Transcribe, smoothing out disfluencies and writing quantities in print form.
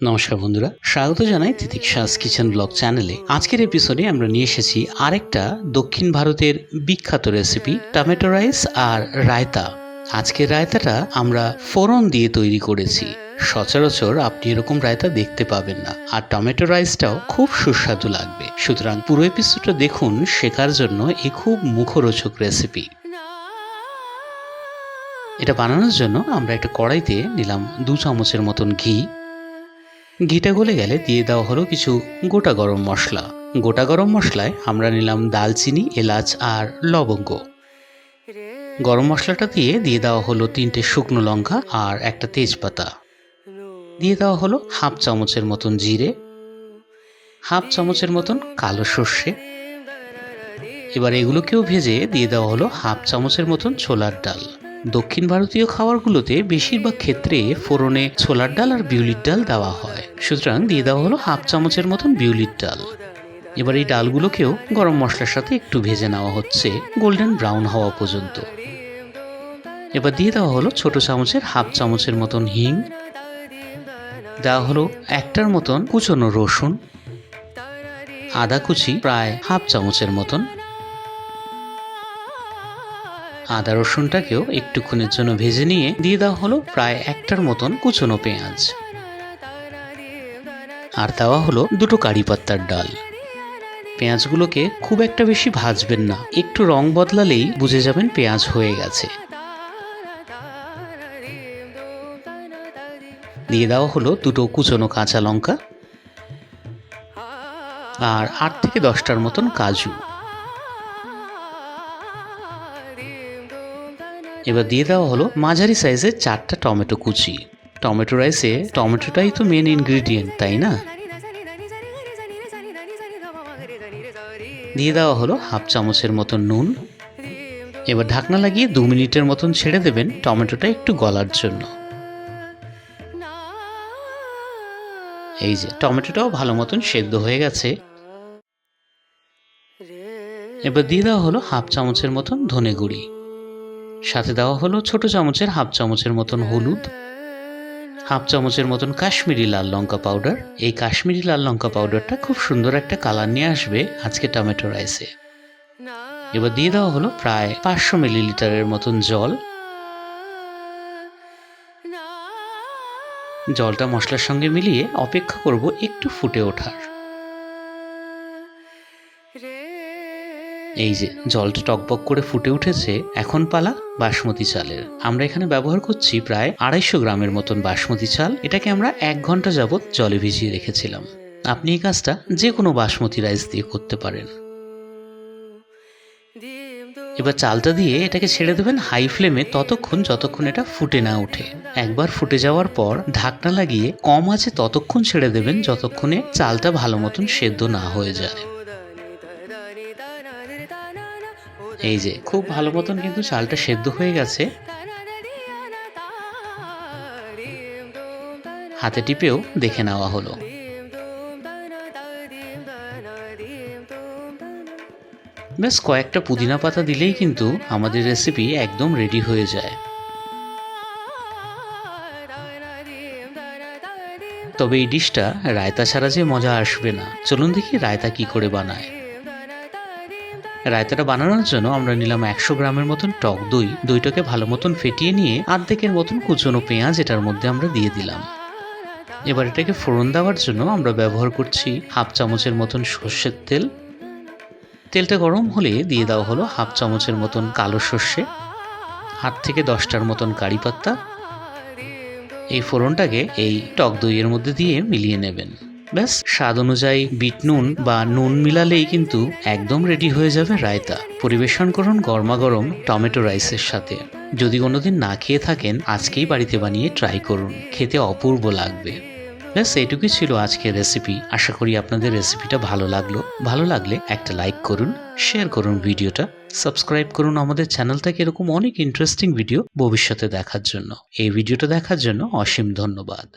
নমস্কার বন্ধুরা, স্বাগত জানাই তিতিক্ষাস কিচেন ব্লগ চ্যানেলে। আজকের এপিসোডে আমরা নিয়ে এসেছি আরেকটা দক্ষিণ ভারতের বিখ্যাত রেসিপি, টমেটো রাইস আর রায়তা। আজকের রায়তাটা আমরা ফোড়ন দিয়ে তৈরি করেছি। সচরাচর আপনি এরকম রায়তা দেখতে পাবেন না, আর টমেটো রাইসটাও খুব সুস্বাদু লাগবে। সুতরাং পুরো এপিসোডটা দেখুন শেখার জন্য এই খুব মুখরোচক রেসিপি। এটা বানানোর জন্য আমরা একটা কড়াইতে নিলাম 2 চামচের মতন ঘি। ঘিটা গলে গেলে দিয়ে দেওয়া হলো কিছু গোটা গরম মশলা। গোটা গরম মশলায় আমরা নিলাম দালচিনি, এলাচ আর লবঙ্গ। গরম মশলাটা দিয়ে দেওয়া হলো 3টে শুকনো লঙ্কা আর একটা তেজপাতা। দিয়ে দেওয়া হলো হাফ চামচের মতন জিরে, হাফ চামচের মতন কালো সর্ষে। এবার এগুলোকেও ভেজে দিয়ে দেওয়া হলো হাফ চামচের মতন ছোলার ডাল। দক্ষিণ ভারতীয় খাবারগুলোতে বেশিরভাগ ক্ষেত্রে ফোড়নে ছোলার ডাল আর বিউলির ডাল দেওয়া হয়, সুতরাং দিয়ে দেওয়া হলো হাফ চামচের মতন বিউলির ডাল। এবার এই ডালগুলোকেও গরম মশলার সাথে একটু ভেজে নেওয়া হচ্ছে গোল্ডেন ব্রাউন হওয়া পর্যন্ত। এবার দিয়ে দেওয়া হলো ছোট চামচের হাফ চামচের মতন হিং। দেওয়া হলো একটার মতন কুচনো রসুন, আদা কুচি প্রায় হাফ চামচের মতন। আদা রসুনটাকেও একটুক্ষণের জন্য ভেজে নিয়ে দিয়ে দেওয়া হলো প্রায় একটার মতন কুচনো পেঁয়াজ। আর দেওয়া হলো 2টো কারি পাত্তার ডাল। পেঁয়াজগুলোকে খুব একটা বেশি ভাজবেন না, একটু রং বদলালেই বুঝে যাবেন পেঁয়াজ হয়ে গেছে। দিয়ে দেওয়া হলো 2টো কুচনো কাঁচা লঙ্কা আর 8 থেকে 10টার মতন কাজু। এবার দিয়ে দেওয়া হলো মাঝারি সাইজের 4টা টমেটো কুচি। টমেটো রাইসে টমেটোটাই তো মেন ইনগ্রিডিয়েন্ট, তাই না? দিয়ে দেওয়া হলো হাফ চামচের মতন নুন। এবার ঢাকনা লাগিয়ে 2 মিনিটের মতন ছেড়ে দেবেন টমেটোটা একটু গলার জন্য। এই যে টমেটোটাও ভালো মতন সেদ্ধ হয়ে গেছে। এবার দিয়ে দেওয়া হলো হাফ চামচের মতন ধনে গুঁড়ি, সাথে দেওয়া হলো ছোট চামচের হাফ চামচের মতন হলুদ, হাফ চামচের মতন কাশ্মীরি লাল লঙ্কা পাউডার। এই কাশ্মীরি লাল লঙ্কা পাউডারটা খুব সুন্দর একটা কালার নিয়ে আসবে আজকে টমেটো রাইসে। এবার দিয়ে দেওয়া হলো প্রায় 500 মিলিলিটারের মতন জল। জলটা মশলার সঙ্গে মিলিয়ে অপেক্ষা করব একটু ফুটে ওঠার। এই যে জলটা টকবক করে ফুটে উঠেছে, এখন পালা বাসমতি চালের। আমরা এখানে ব্যবহার করছি প্রায় 250 গ্রামের মতন বাসমতি চাল। এটাকে আমরা 1 ঘন্টা যাবত জলে ভিজিয়ে রেখেছিলাম। আপনি এই কাজটা যে কোনো বাসমতি রাইস দিয়ে করতে পারেন। এবার চালটা দিয়ে এটাকে ছেড়ে দেবেন হাই ফ্লেমে ততক্ষণ যতক্ষণ এটা ফুটে না ওঠে। একবার ফুটে যাওয়ার পর ঢাকনা লাগিয়ে কম আঁচে ততক্ষণ ছেড়ে দেবেন যতক্ষণে চালটা ভালো মতন সেদ্ধ না হয়ে যায়। এই যে খুব ভালো মতন কিন্তু চালটা সেদ্ধ হয়ে গেছে। হাতে টিপেও দেখে নেওয়া হলো। বেশ কয়েকটা পুদিনা পাতা দিলেই কিন্তু আমাদের রেসিপি একদম রেডি হয়ে যায়। তবে এই ডিশটা রায়তা ছাড়া যে মজা আসবে না। চলুন দেখি রায়তা কি করে বানায়। রায়তাটা বানানোর জন্য আমরা নিলাম 100 গ্রামের মতন টক দই। দইটাকে ভালো মতন ফেটিয়ে নিয়ে অর্ধেকের মতন কুচনো পেঁয়াজ এটার মধ্যে আমরা দিয়ে দিলাম। এবার এটাকে ফোড়ন দেওয়ার জন্য আমরা ব্যবহার করছি হাফ চামচের মতন সর্ষের তেল। তেলটা গরম হলে দিয়ে দেওয়া হলো হাফ চামচের মতন কালো সর্ষে, 8 থেকে 10টার মতন কারি পাত্তা। এই ফোড়নটাকে এই টক দইয়ের মধ্যে দিয়ে মিলিয়ে নেবেন। ব্যাস স্বাদ অনুযায়ী বিট নুন বা নুন মিলালেই কিন্তু একদম রেডি হয়ে যাবে রায়তা। পরিবেশন করুন গরমাগরম টমেটো রাইসের সাথে। যদি কোনোদিন না খেয়ে থাকেন আজকেই বাড়িতে বানিয়ে ট্রাই করুন, খেতে অপূর্ব লাগবে। ব্যাস এইটুকুই ছিল আজকের রেসিপি। আশা করি আপনাদের রেসিপিটা ভালো লাগলো। ভালো লাগলে একটা লাইক করুন, শেয়ার করুন ভিডিওটা, সাবস্ক্রাইব করুন আমাদের চ্যানেলটাকে এরকম অনেক ইন্টারেস্টিং ভিডিও ভবিষ্যতে দেখার জন্য। এই ভিডিওটা দেখার জন্য অসীম ধন্যবাদ।